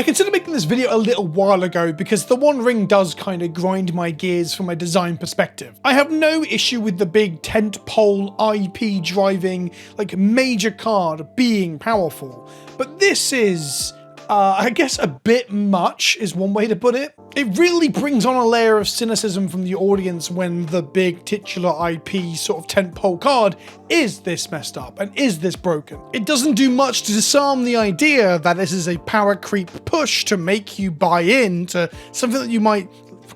I considered making this video a little while ago because the One Ring does kind of grind my gears from a design perspective. I have no issue with the big tentpole IP driving, like major card being powerful, but this is, I guess a bit much is one way to put it. It really brings on a layer of cynicism from the audience when the big titular IP sort of tentpole card is this messed up and is this broken. It doesn't do much to disarm the idea that this is a power creep push to make you buy into something that you might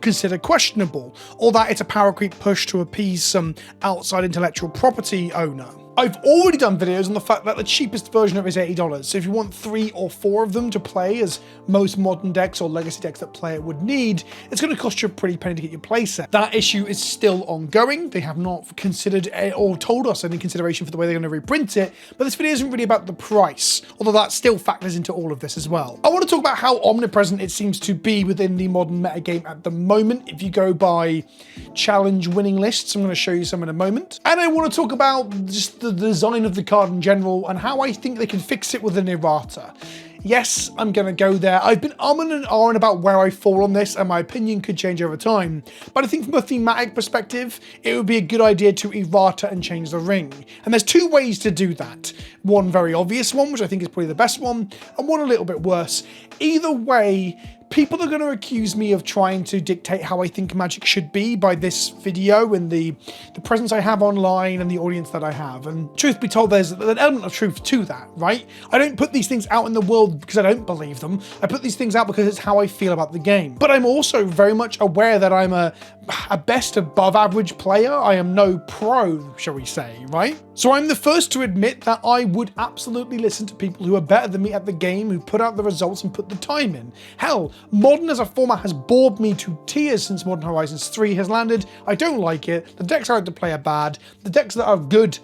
consider questionable, or that it's a power creep push to appease some outside intellectual property owner. I've already done videos on the fact that the cheapest version of it is $80, so if you want 3 or 4 of them to play, as most modern decks or legacy decks that play it would need, it's going to cost you a pretty penny to get your playset. That issue is still ongoing. They have not considered or told us any consideration for the way they're going to reprint it, but this video isn't really about the price, although that still factors into all of this as well. I want to talk about how omnipresent it seems to be within the modern metagame at the moment. If you go by challenge winning lists, I'm going to show you some in a moment. And I want to talk about just the design of the card in general and how I think they can fix it with an errata. Yes, I'm going to go there. I've been umming and ahhing about where I fall on this, and my opinion could change over time. But I think from a thematic perspective, it would be a good idea to errata and change the ring. And there's 2 ways to do that. One very obvious one, which I think is probably the best one, and one a little bit worse. Either way, people are going to accuse me of trying to dictate how I think Magic should be by this video and the presence I have online and the audience that I have. And truth be told, there's an element of truth to that, right? I don't put these things out in the world because I don't believe them. I put these things out because it's how I feel about the game. But I'm also very much aware that I'm a best above average player. I am no pro, shall we say, right? So I'm the first to admit that I would absolutely listen to people who are better than me at the game, who put out the results and put the time in. Hell, Modern as a format has bored me to tears since Modern Horizons 3 has landed. I don't like it. The decks I like to play are bad. The decks that are good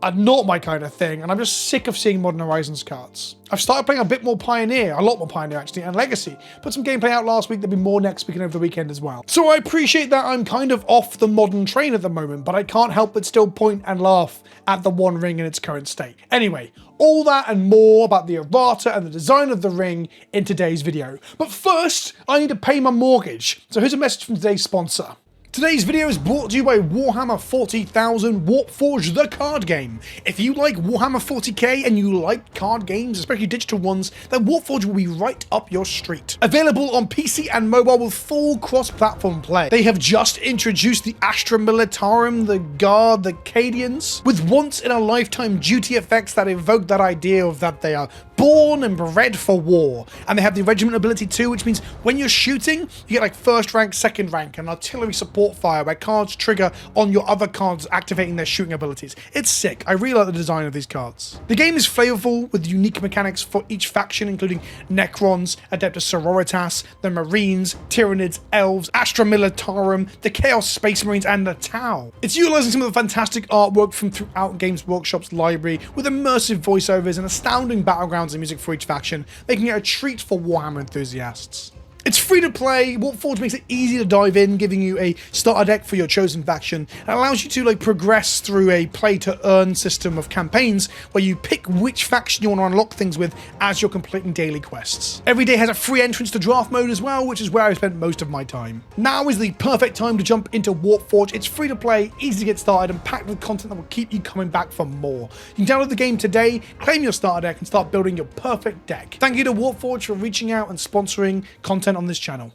are not my kind of thing, and I'm just sick of seeing Modern Horizons cards. I've started playing a bit more Pioneer, a lot more Pioneer actually, and Legacy. Put some gameplay out last week, there'll be more next week and over the weekend as well. So I appreciate that I'm kind of off the Modern train at the moment, but I can't help but still point and laugh at the One Ring in its current state. Anyway, all that and more about the errata and the design of the ring in today's video. But first, I need to pay my mortgage. So here's a message from today's sponsor. Today's video is brought to you by Warhammer 40,000 Warpforge, the card game. If you like Warhammer 40k and you like card games, especially digital ones, then Warpforge will be right up your street. Available on PC and mobile with full cross-platform play. They have just introduced the Astra Militarum, the Guard, the Cadians, with once-in-a-lifetime duty effects that evoke that idea of that they are born and bred for war. And they have the regiment ability too, which means when you're shooting, you get like first rank, second rank, and artillery support fire where cards trigger on your other cards activating their shooting abilities. It's sick. I really like the design of these cards. The game is flavorful with unique mechanics for each faction, including Necrons, Adeptus Sororitas, the Marines, Tyranids, Elves, Astra Militarum, the Chaos Space Marines, and the Tau. It's utilizing some of the fantastic artwork from throughout Games Workshop's library with immersive voiceovers and astounding battlegrounds and music for each faction, making it a treat for Warhammer enthusiasts. It's free to play. Warpforge makes it easy to dive in, giving you a starter deck for your chosen faction, and allows you to progress through a play to earn system of campaigns where you pick which faction you want to unlock things with as you're completing daily quests. Every day has a free entrance to draft mode as well, which is where I spent most of my time. Now is the perfect time to jump into Warpforge. It's free to play, easy to get started, and packed with content that will keep you coming back for more. You can download the game today, claim your starter deck, and start building your perfect deck. Thank you to Warpforge for reaching out and sponsoring content on this channel.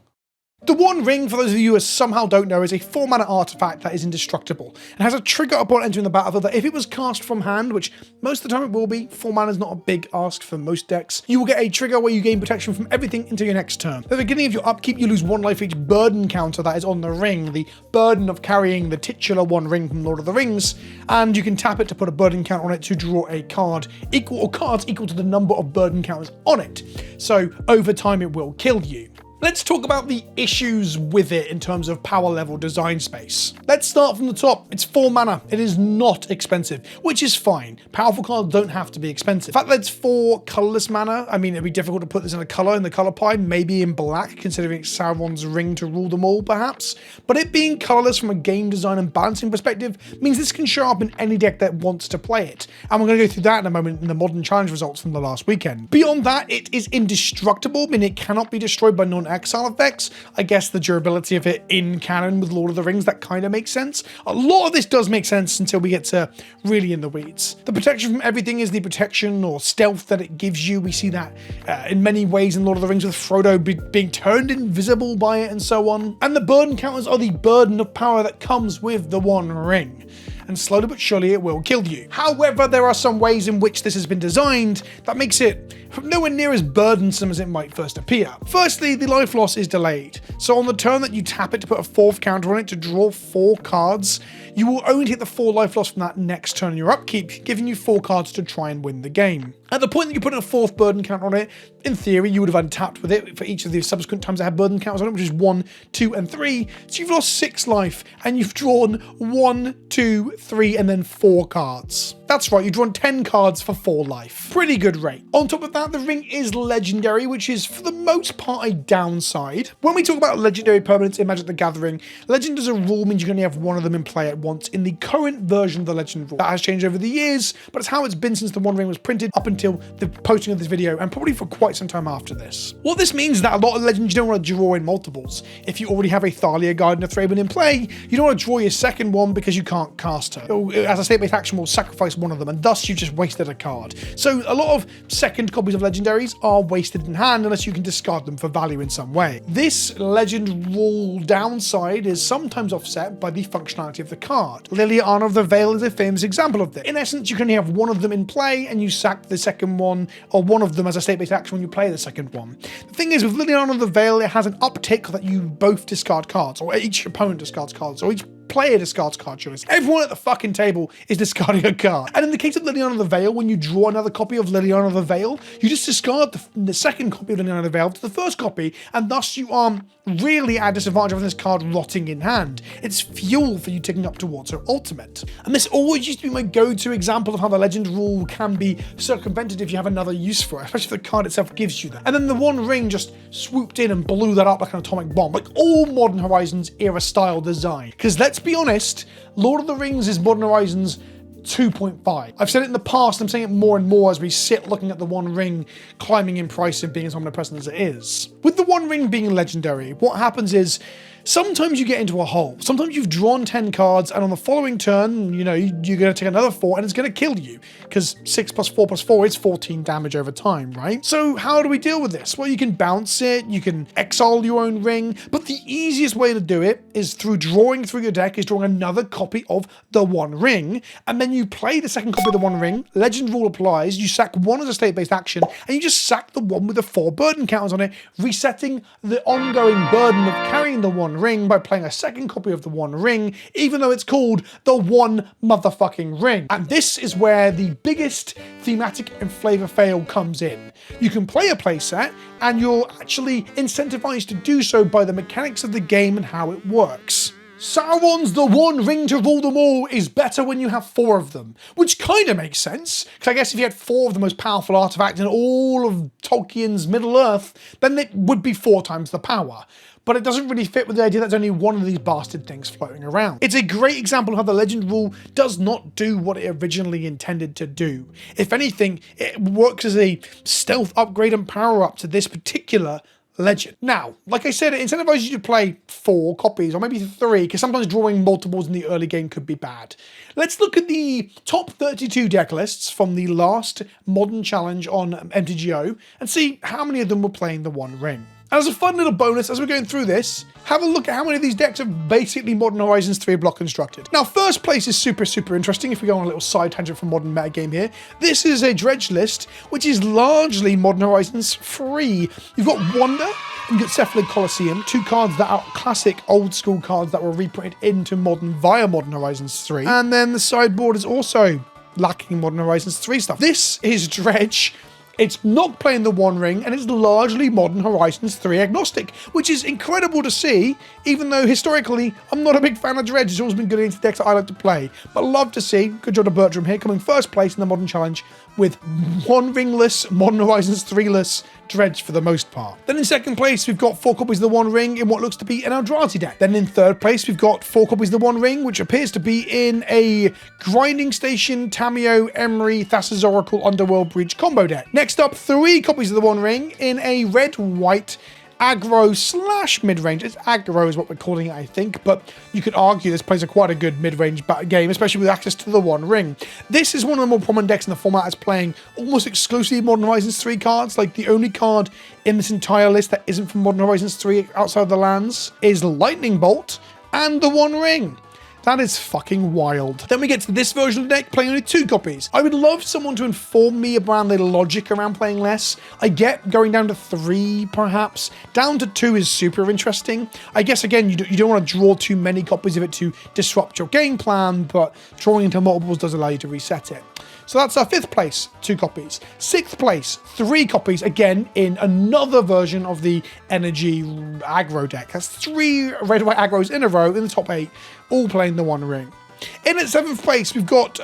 The One Ring, for those of you who somehow don't know, is a 4-mana artifact that is indestructible and has a trigger upon entering the battlefield that if it was cast from hand, which most of the time it will be, 4 mana is not a big ask for most decks, you will get a trigger where you gain protection from everything until your next turn. At the beginning of your upkeep, you lose 1 life for each burden counter that is on the ring, the burden of carrying the titular One Ring from Lord of the Rings, and you can tap it to put a burden count on it to draw a card equal or cards equal to the number of burden counters on it. So over time it will kill you. Let's talk about the issues with it in terms of power level design space. Let's start from the top. It's 4 mana. It is not expensive, which is fine. Powerful cards don't have to be expensive. The fact that it's 4 colorless mana, I mean, it'd be difficult to put this in a color in the color pie, maybe in black, considering it's Sauron's ring to rule them all, perhaps. But it being colorless from a game design and balancing perspective means this can show up in any deck that wants to play it. And we're going to go through that in a moment in the Modern Challenge results from the last weekend. Beyond that, it is indestructible, meaning it cannot be destroyed by non-exile effects. I guess the durability of it in canon with Lord of the Rings, that kind of makes sense. A lot of this does make sense until we get to really in the weeds. The protection from everything is the protection or stealth that it gives you. We see that in many ways in Lord of the Rings with Frodo being turned invisible by it and so on. And the burden counters are the burden of power that comes with the One Ring. And slowly but surely it will kill you. However, there are some ways in which this has been designed that makes it nowhere near as burdensome as it might first appear. Firstly, the life loss is delayed. So on the turn that you tap it to put a 4th counter on it to draw 4 cards, you will only hit the 4 life loss from that next turn in your upkeep, giving you 4 cards to try and win the game. At the point that you put a 4th burden counter on it, in theory, you would have untapped with it for each of the subsequent times it had burden counters on it, which is 1, 2, and 3. So you've lost 6 life, and you've drawn 1, 2, 3, and then 4 cards. That's right, you've drawn 10 cards for 4 life. Pretty good rate. On top of that, the ring is legendary, which is for the most part a downside. When we talk about legendary permanents in Magic the Gathering, legend as a rule means you can only have one of them in play at once in the current version of the legend rule. That has changed over the years, but it's how it's been since the One Ring was printed up until the posting of this video, and probably for quite some time after this. What this means is that a lot of legends you don't want to draw in multiples. If you already have a Thalia Guard and a Thraben in play, you don't want to draw your second one because you can't cast her. As a state-based action, will sacrifice one of them, and thus you just wasted a card. So a lot of second copies of legendaries are wasted in hand unless you can discard them for value in some way. This legend rule downside is sometimes offset by the functionality of the card. Liliana of the Veil is a famous example of this. In essence, you can only have one of them in play and you sack the second one, or one of them as a state-based action when you play the second one. The thing is, with Liliana of the Veil, it has an uptick that you both discard cards, or each opponent discards cards, or each player discards card choice. Everyone at the fucking table is discarding a card. And in the case of Liliana of the Veil, when you draw another copy of Liliana of the Veil, you just discard the second copy of Liliana of the Veil to the first copy, and thus you are really at a disadvantage of this card rotting in hand. It's fuel for you ticking up towards her ultimate. And this always used to be my go-to example of how the legend rule can be circumvented if you have another use for it, especially if the card itself gives you that. And then the One Ring just swooped in and blew that up like an atomic bomb, like all Modern Horizons era style design. Because let's be honest, Lord of the Rings is Modern Horizons 2.5. I've said it in the past, I'm saying it more and more as we sit looking at the One Ring climbing in price and being as omnipresent as it is. With the One Ring being legendary, what happens is sometimes you get into a hole. Sometimes you've drawn 10 cards and on the following turn, you know, you're going to take another 4 and it's going to kill you because 6 plus 4 plus 4 is 14 damage over time, right? So how do we deal with this? Well, you can bounce it, you can exile your own ring, but the easiest way to do it is through drawing through your deck, is drawing another copy of the One Ring, and then you play the second copy of the One Ring, legend rule applies, you sack one as a state-based action, and you just sack the one with the 4 burden counters on it, resetting the ongoing burden of carrying the One Ring by playing a second copy of the One Ring, even though it's called the One Motherfucking Ring. And this is where the biggest thematic and flavor fail comes in. You can play a playset, and you're actually incentivized to do so by the mechanics of the game and how it works. Sauron's the One Ring to rule them all is better when you have 4 of them, which kind of makes sense, because I guess if you had 4 of the most powerful artifacts in all of Tolkien's Middle-earth, then it would be 4 times the power. But it doesn't really fit with the idea that there's only one of these bastard things floating around. It's a great example of how the legend rule does not do what it originally intended to do. If anything, it works as a stealth upgrade and power up to this particular legend. Now, like I said, it incentivizes you to play 4 copies, or maybe 3, because sometimes drawing multiples in the early game could be bad. Let's look at the top 32 deck lists from the last Modern Challenge on MTGO and see how many of them were playing the One Ring. And as a fun little bonus, as we're going through this, have a look at how many of these decks are basically Modern Horizons 3 block constructed. Now, first place is super interesting if we go on a little side tangent from modern metagame here. This is a dredge list, which is largely Modern Horizons 3. You've got Wonder and you've got Cephalid Colosseum, 2 cards that are classic old school cards that were reprinted into Modern via Modern Horizons 3. And then the sideboard is also lacking Modern Horizons 3 stuff. This is Dredge, It's not playing the One Ring, and it's largely Modern Horizons 3 agnostic, which is incredible to see, even though historically I'm not a big fan of Dredge. It's always been good against decks that I like to play, but love to see. Good job to Bertram here, coming first place in the Modern Challenge with One Ringless, Modern Horizons 3-less Dredge for the most part. Then in second place, we've got 4 copies of the One Ring in what looks to be an Eldrazi deck. Then in third place, we've got 4 copies of the One Ring, which appears to be in a Grinding Station, Tameo, Emery, Thassa's Oracle, Underworld Breach combo deck. Next up, 3 copies of the One Ring in a red-white aggro / mid-range. It's aggro is what we're calling it, I think, but you could argue this plays quite a good mid-range game, especially with access to the One Ring. This is one of the more prominent decks in the format that's playing almost exclusively Modern Horizons 3 cards. Like, the only card in this entire list that isn't from Modern Horizons 3 outside the lands is Lightning Bolt and the One Ring. That is fucking wild. Then we get to this version of the deck, playing only 2 copies. I would love someone to inform me around the logic around playing less. I get going down to 3, perhaps. Down to 2 is super interesting. I guess, again, you don't want to draw too many copies of it to disrupt your game plan, but drawing into multiples does allow you to reset it. So that's our 5th place, 2 copies. 6th place, 3 copies, again, in another version of the Energy aggro deck. That's 3 red-white aggros in a row in the top 8, all playing the One Ring. In at 7th place, we've got,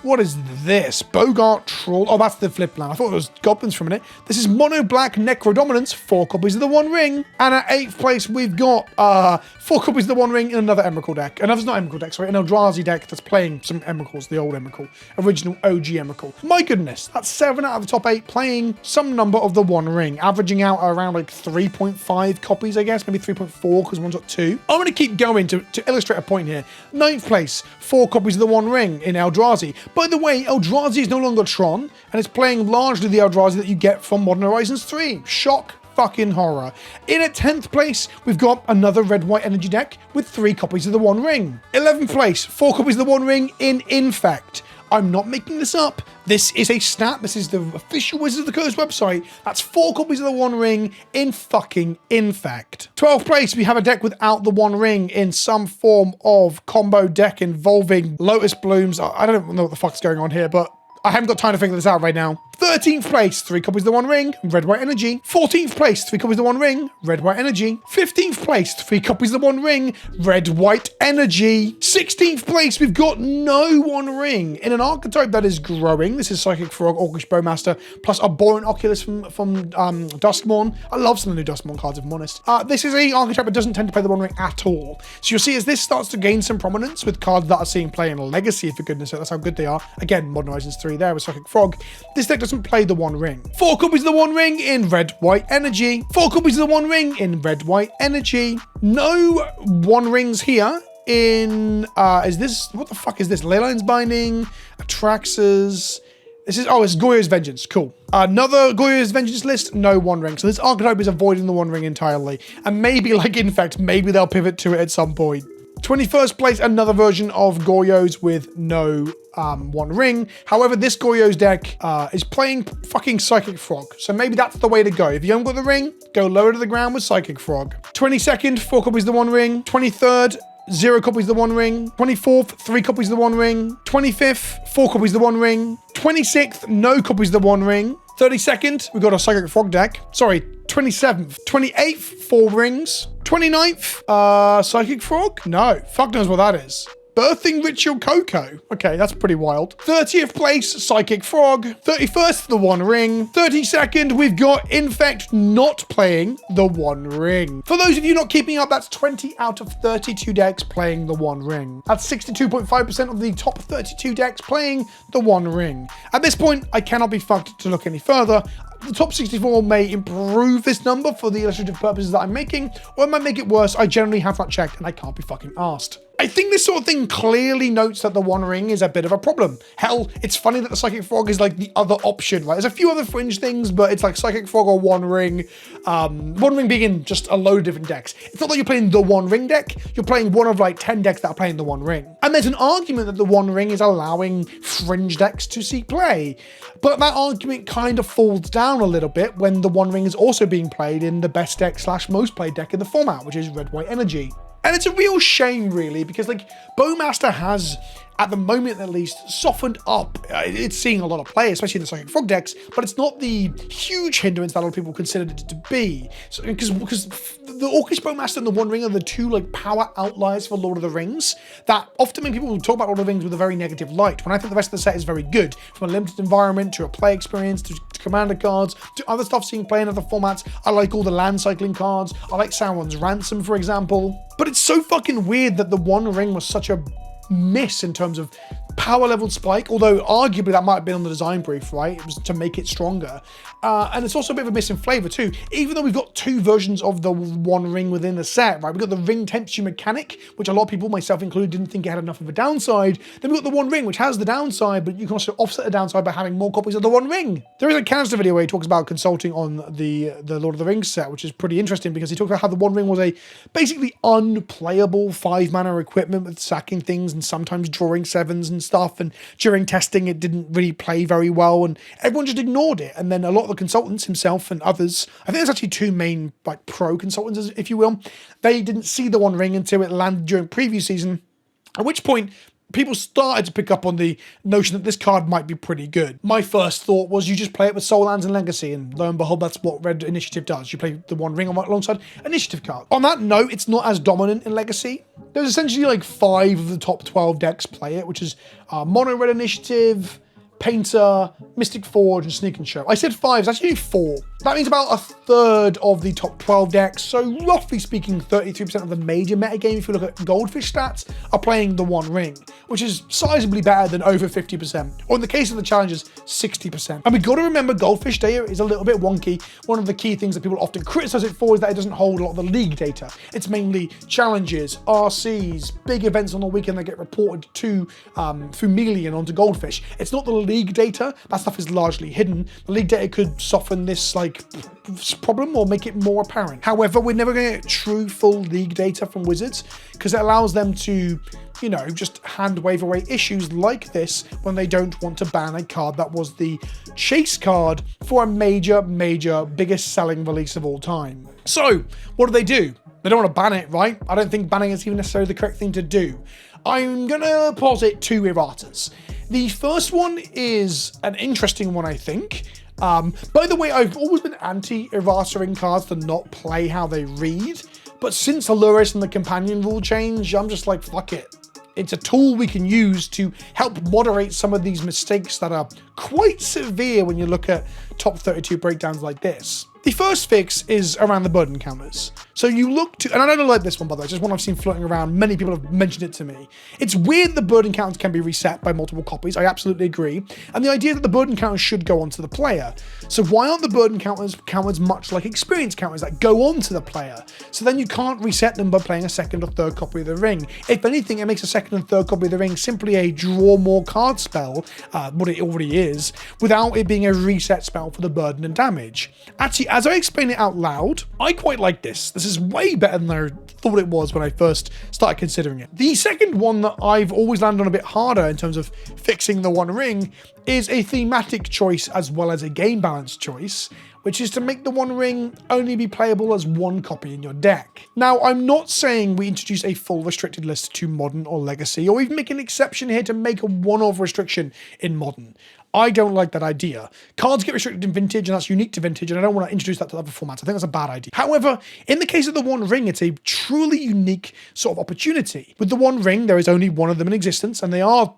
what is this? Bogart Troll. Oh, that's the flip land. I thought it was Goblins for a minute. This is Mono Black Necro Dominance, 4 copies of the One Ring. And at 8th place, we've got 4 copies of the One Ring in another Emrakul deck. Another, not Emrakul deck, sorry, an Eldrazi deck that's playing some Emrakuls, the old Emrakul, original OG Emrakul. My goodness, that's 7 out of the top 8 playing some number of the One Ring, averaging out around like 3.5 copies, I guess, maybe 3.4 because one's got 2. I'm going to keep going to illustrate a point here. 9th place, 4 copies of the One Ring in Eldrazi. By the way, Eldrazi is no longer Tron, and it's playing largely the Eldrazi that you get from Modern Horizons 3. Shock fucking horror. In at 10th place, we've got another red-white energy deck with 3 copies of the One Ring. 11th place, 4 copies of the One Ring in Infect. I'm not making this up. This is a stat. This is the official Wizards of the Coast website. That's 4 copies of the One Ring in fucking Infect. 12th place, we have a deck without the One Ring in some form of combo deck involving Lotus Blooms. I don't know what the fuck's going on here, but I haven't got time to figure this out right now. 13th place, 3 copies of the One Ring, red-white energy. 14th place, 3 copies of the One Ring, red-white energy. 15th place, 3 copies of the One Ring, red-white energy. 16th place, we've got no One Ring in an archetype that is growing. This is Psychic Frog, Orcish Bowmaster, plus Abhorrent Oculus from Duskmourn. I love some of the new Duskmourn cards, if I'm honest. This is an archetype that doesn't tend to play the One Ring at all. So you'll see as this starts to gain some prominence with cards that are seeing play in Legacy, for goodness sake, that's how good they are. Again, Modern Horizons 3 there with Psychic Frog. This deck doesn't play the One Ring. 4 copies of the One Ring in red-white energy. 4 copies of the One Ring in red-white energy. No One Rings here in, is this, what the fuck is this? Leyline's Binding, Atraxas. This is, oh, it's Goyo's Vengeance. Cool. Another Goyo's Vengeance list, no One Ring. So this archetype is avoiding the One Ring entirely. And maybe, like Infect, maybe they'll pivot to it at some point. 21st place, another version of Goyo's with no One Ring. However, this Goyo's deck is playing fucking Psychic Frog. So maybe that's the way to go. If you haven't got the ring, go lower to the ground with Psychic Frog. 22nd, 4 copies of the One Ring. 23rd, 0 copies of the One Ring. 24th, 3 copies of the One Ring. 25th, 4 copies of the One Ring. 26th, no copies of the One Ring. 32nd, we've got a Psychic Frog deck. Sorry, 27th. 28th, 4 rings. 29th, Psychic Frog? No, fuck knows what that is. Birthing Ritual Coco. Okay, that's pretty wild. 30th place, Psychic Frog. 31st, the One Ring. 32nd, we've got Infect not playing the One Ring. For those of you not keeping up, that's 20 out of 32 decks playing the One Ring. That's 62.5% of the top 32 decks playing the One Ring. At this point, I cannot be fucked to look any further. The top 64 may improve this number for the illustrative purposes that I'm making, or it might make it worse. I generally have not checked and I can't be fucking asked. I think this sort of thing clearly notes that the One Ring is a bit of a problem. Hell, it's funny that the Psychic Frog is like the other option, right? There's a few other fringe things, but it's like Psychic Frog or One Ring. One Ring being in just a load of different decks. It's not that you're playing the One Ring deck, you're playing one of like 10 decks that are playing the One Ring. And there's an argument that the One Ring is allowing fringe decks to see play. But that argument kind of falls down a little bit when the One Ring is also being played in the best deck / most played deck in the format, which is Red-White Energy. And it's a real shame, really, because like Bowmaster has, at the moment at least, softened up. It's seeing a lot of play, especially in the Psychic Frog decks, but it's not the huge hindrance that a lot of people considered it to be. So, because the Orcish Bowmaster and the One Ring are the two like power outliers for Lord of the Rings that often when people talk about Lord of the Rings with a very negative light, when I think the rest of the set is very good, from a limited environment to a play experience to commander cards to other stuff seeing play in other formats. I like all the land cycling cards. I like Sauron's Ransom, for example. But it's so fucking weird that the One Ring was such a miss in terms of power level spike, although arguably that might have been on the design brief, right? It was to make it stronger. And it's also a bit of a miss in flavor too, even though we've got two versions of the One Ring within the set, right? We've got the Ring Tempts You mechanic, which a lot of people, myself included, didn't think it had enough of a downside. Then we've got the One Ring, which has the downside, but you can also offset the downside by having more copies of the One Ring. There is a canister video where he talks about consulting on the Lord of the Rings set, which is pretty interesting because he talks about how the One Ring was a basically unplayable 5-mana equipment with sacking things and sometimes drawing 7s and stuff, and during testing it didn't really play very well and everyone just ignored it. And then a lot of the consultants, himself and others, I think there's actually two main like pro consultants, if you will, they didn't see the One Ring until it landed during preview season, at which point people started to pick up on the notion that this card might be pretty good. My first thought was you just play it with Soul Lands and Legacy, and lo and behold, that's what Red Initiative does. You play the One Ring alongside Initiative cards. On that note, it's not as dominant in Legacy. There's essentially like 5 of the top 12 decks play it, which is Mono Red Initiative, Painter, Mystic Forge, and Sneak and Show. I said 5, it's actually 4. That means about a third of the top 12 decks, so roughly speaking, 33% of the major metagame, if you look at Goldfish stats, are playing the One Ring, which is sizably better than over 50%, or in the case of the challenges, 60%. And we've got to remember Goldfish data is a little bit wonky. One of the key things that people often criticize it for is that it doesn't hold a lot of the league data. It's mainly challenges, RCs, big events on the weekend that get reported to Fumili and onto Goldfish. It's not the league data. That stuff is largely hidden. The league data could soften this problem or make it more apparent. However, we're never going to get true full league data from Wizards because it allows them to, you know, just hand wave away issues like this when they don't want to ban a card that was the chase card for a major, biggest selling release of all time. So what do? They don't want to ban it, right? I don't think banning is even necessarily the correct thing to do. I'm gonna posit 2 erratas. The first one is an interesting one, I think. By the way, I've always been anti-errata cards to not play how they read, but since Aluris and the companion rule change, I'm just like, fuck it. It's a tool we can use to help moderate some of these mistakes that are quite severe when you look at top 32 breakdowns like this. The first fix is around the burden counters. So you look to, and I don't like this one by the way, it's just one I've seen floating around, many people have mentioned it to me. It's weird the burden counters can be reset by multiple copies, I absolutely agree. And the idea that the burden counters should go onto the player. So why aren't the burden counters much like experience counters that go onto the player? So then you can't reset them by playing a second or third copy of the ring. If anything, it makes a second and third copy of the ring simply a draw more card spell, what it already is, without it being a reset spell for the burden and damage. Actually, as I explain it out loud, I quite like this. This is way better than I thought it was when I first started considering it. The second one that I've always landed on a bit harder in terms of fixing the One Ring is a thematic choice as well as a game balance choice, which is to make the One Ring only be playable as 1 copy in your deck. Now, I'm not saying we introduce a full restricted list to Modern or Legacy, or even make an exception here to make a one-off restriction in Modern. I don't like that idea. Cards get restricted in Vintage, and that's unique to Vintage, and I don't want to introduce that to other formats. I think that's a bad idea. However, in the case of the One Ring, it's a truly unique sort of opportunity. With the One Ring, there is only one of them in existence, and they are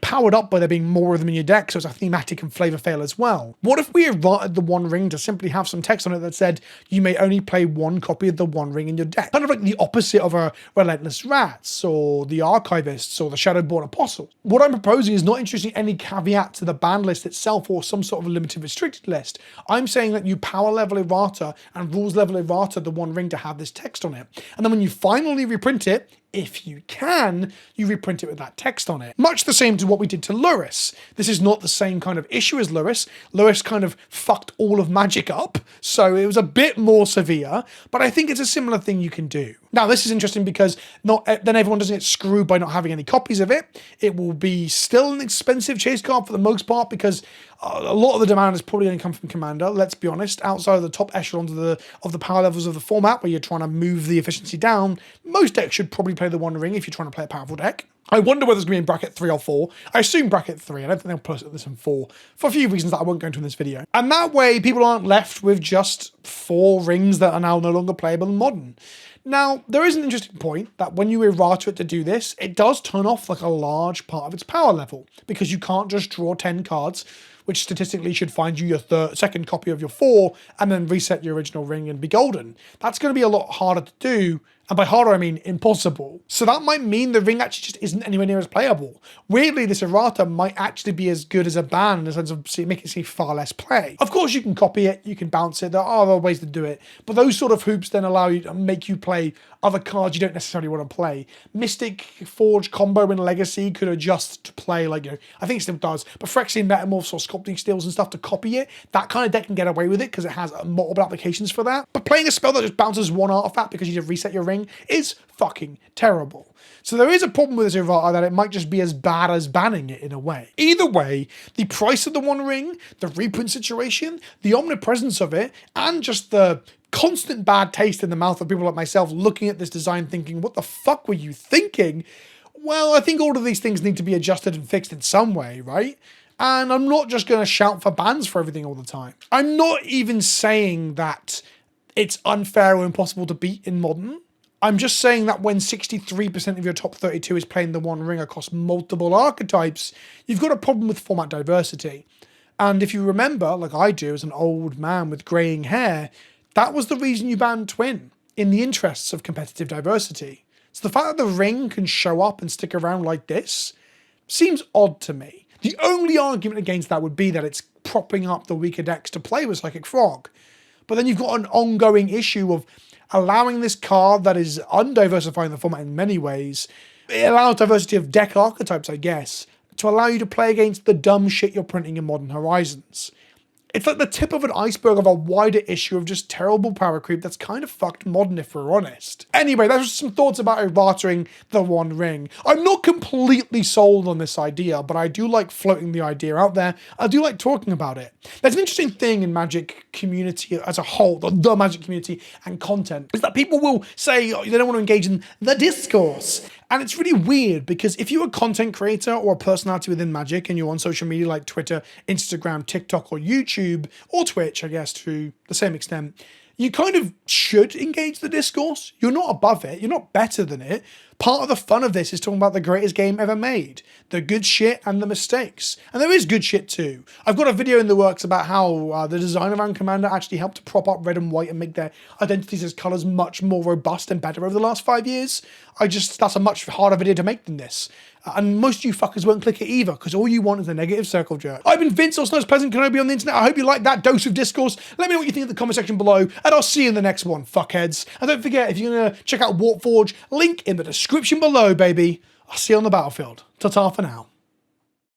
powered up by there being more of them in your deck, so it's a thematic and flavor fail as well. What if we errated the One Ring to simply have some text on it that said, you may only play 1 copy of the One Ring in your deck? Kind of like the opposite of a Relentless Rats, or the Archivists, or the Shadowborn Apostle. What I'm proposing is not introducing any caveat to the ban list itself or some sort of limited restricted list. I'm saying that you power level errata and rules level errata the One Ring to have this text on it. And then when you finally reprint it, if you can, you reprint it with that text on it. Much the same to what we did to Lurrus. This is not the same kind of issue as Lurrus. Lurrus kind of fucked all of Magic up, so it was a bit more severe, but I think it's a similar thing you can do. Now, this is interesting because then everyone doesn't get screwed by not having any copies of it. It will be still an expensive chase card for the most part because a lot of the demand is probably going to come from Commander, let's be honest. Outside of the top echelons of the power levels of the format where you're trying to move the efficiency down, most decks should probably play the One Ring if you're trying to play a powerful deck. I wonder whether it's going to be in bracket 3 or 4. I assume bracket 3. I don't think they'll put this in 4 for a few reasons that I won't go into in this video. And that way, people aren't left with just 4 rings that are now no longer playable in Modern. Now, there is an interesting point that when you errata it to do this, it does turn off like a large part of its power level because you can't just draw 10 cards, which statistically should find you your second copy of your 4 and then reset your original ring and be golden. That's going to be a lot harder to do. And by harder, I mean impossible. So that might mean the ring actually just isn't anywhere near as playable. Weirdly, this errata might actually be as good as a ban in the sense of making it see far less play. Of course, you can copy it, you can bounce it, there are other ways to do it, but those sort of hoops then allow you to make you play other cards you don't necessarily want to play. Mystic Forge combo in Legacy could adjust to play, like, I think it still does, but Phyrexian Metamorphs or Sculpting Steels and stuff to copy it, that kind of deck can get away with it because it has multiple applications for that. But playing a spell that just bounces one artifact because you just reset your ring is fucking terrible. So there is a problem with this errata that it might just be as bad as banning it in a way. Either way, the price of the One Ring, the reprint situation, the omnipresence of it, and just the constant bad taste in the mouth of people like myself looking at this design thinking, what the fuck were you thinking? Well, I think all of these things need to be adjusted and fixed in some way, right? And I'm not just going to shout for bans for everything all the time. I'm not even saying that it's unfair or impossible to beat in Modern. I'm just saying that when 63% of your top 32 is playing the One Ring across multiple archetypes, you've got a problem with format diversity. And if you remember, like I do as an old man with greying hair, that was the reason you banned Twin, in the interests of competitive diversity. So the fact that the ring can show up and stick around like this seems odd to me. The only argument against that would be that it's propping up the weaker decks to play with Psychic Frog. But then you've got an ongoing issue of allowing this card that is undiversifying the format in many ways. It allows diversity of deck archetypes, I guess, to allow you to play against the dumb shit you're printing in Modern Horizons. It's like the tip of an iceberg of a wider issue of just terrible power creep that's kind of fucked Modern if we're honest. Anyway, that's just some thoughts about errataing the One Ring. I'm not completely sold on this idea, but I do like floating the idea out there. I do like talking about it. There's an interesting thing in Magic community as a whole, the Magic community and content, is that people will say they don't want to engage in the discourse. And it's really weird because if you're a content creator or a personality within Magic and you're on social media like Twitter, Instagram, TikTok, or YouTube, or Twitch, I guess, to the same extent, you kind of should engage the discourse. You're not above it. You're not better than it. Part of the fun of this is talking about the greatest game ever made, the good shit and the mistakes. And there is good shit too. I've got a video in the works about how the design around Commander actually helped to prop up red and white and make their identities as colours much more robust and better over the last 5 years. That's a much harder video to make than this. And most of you fuckers won't click it either, because all you want is a negative circle jerk. I've been Vince, also known as PleasantKenobi on the internet. I hope you like that dose of discourse. Let me know what you think in the comment section below, and I'll see you in the next one, fuckheads. And don't forget, if you're going to check out Warpforge, link in the description below, baby. I'll see you on the battlefield. Ta-ta for now.